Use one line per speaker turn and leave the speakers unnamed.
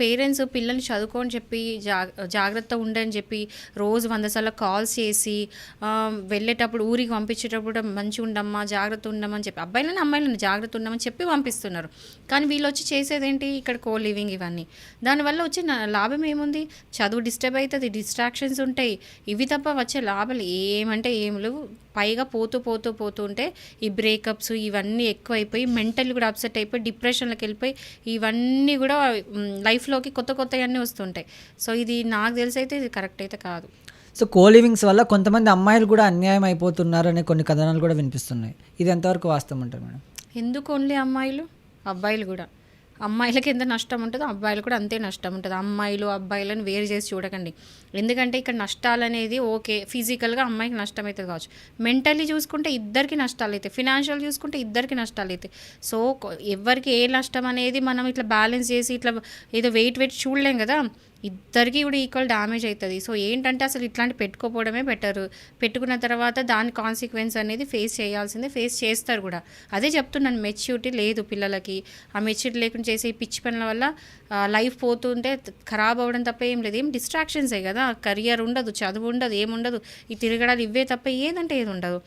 Parents పిల్లల్ని చదువుకో అని చెప్పి జాగ్రత్త ఉండని చెప్పి రోజు 100 సార్లు కాల్స్ చేసి వెళ్ళేటప్పుడు ఊరికి పంపించేటప్పుడు మంచిగా ఉండమ్మా జాగ్రత్త ఉండమని చెప్పి అబ్బాయిలని అమ్మాయిలని జాగ్రత్త ఉండమని చెప్పి పంపిస్తున్నారు. కానీ వీళ్ళు వచ్చి చేసేదేంటి ఇక్కడ కో లివింగ్ ఇవన్నీ. దానివల్ల వచ్చే లాభం ఏముంది? చదువు డిస్టర్బ్ అవుతుంది, డిస్ట్రాక్షన్స్ ఉంటాయి. ఇవి తప్ప వచ్చే లాభాలు ఏమంటే ఏం లేవు. పైగా పోతూ ఉంటే ఈ బ్రేకప్స్ ఇవన్నీ ఎక్కువైపోయి మెంటల్ కూడా అప్సెట్ అయిపోయి డిప్రెషన్లోకి వెళ్ళిపోయి ఇవన్నీ కూడా లైఫ్లోకి కొత్తవన్నీ వస్తుంటాయి. సో ఇది నాకు తెలిసి అయితే ఇది కరెక్ట్ అయితే కాదు.
సో కో లివింగ్స్ వల్ల కొంతమంది అమ్మాయిలు కూడా అన్యాయం అయిపోతున్నారు అనే కొన్ని కథనాలు కూడా వినిపిస్తున్నాయి. ఇది ఎంతవరకు వాస్తవం అంటారు మేడం?
ఎందుకు ఓన్లీ అమ్మాయిలు? అబ్బాయిలు కూడా. అమ్మాయిలకి ఎంత నష్టం ఉంటుందో అబ్బాయిలు కూడా అంతే నష్టం ఉంటుంది. అమ్మాయిలు అబ్బాయిలను వేరు చేసి చూడకండి. ఎందుకంటే ఇక్కడ నష్టాలు అనేది ఓకే, ఫిజికల్గా అమ్మాయికి నష్టం అవుతుంది కావచ్చు, మెంటల్లీ చూసుకుంటే ఇద్దరికి నష్టాలు అవుతాయి, ఫినాన్షియల్ చూసుకుంటే ఇద్దరికి నష్టాలు అవుతాయి. సో ఎవరికి ఏ నష్టం అనేది మనం ఇట్లా బ్యాలెన్స్ చేసి ఇట్లా ఏదో వెయిట్ చూడలేం కదా, ఇద్దరికి కూడా ఈక్వల్ డ్యామేజ్ అవుతుంది. సో ఏంటంటే అసలు ఇట్లాంటి పెట్టుకోపోవడమే బెటర్. పెట్టుకున్న తర్వాత దాని కాన్సిక్వెన్స్ అనేది ఫేస్ చేయాల్సిందే, ఫేస్ చేస్తారు కూడా. అదే చెప్తున్నాను, మెచ్యూరిటీ లేదు పిల్లలకి. ఆ మెచ్యూరిటీ లేకుండా చేసే ఈ పిచ్చి పనుల వల్ల లైఫ్ పోతుంటే ఖరాబ్ అవ్వడం తప్ప ఏం లేదు. ఏం డిస్ట్రాక్షన్సే కదా, కెరియర్ ఉండదు, చదువు ఉండదు, ఏముండదు, ఈ తిరగడాలు ఇవే తప్ప ఏదంటే ఏది ఉండదు.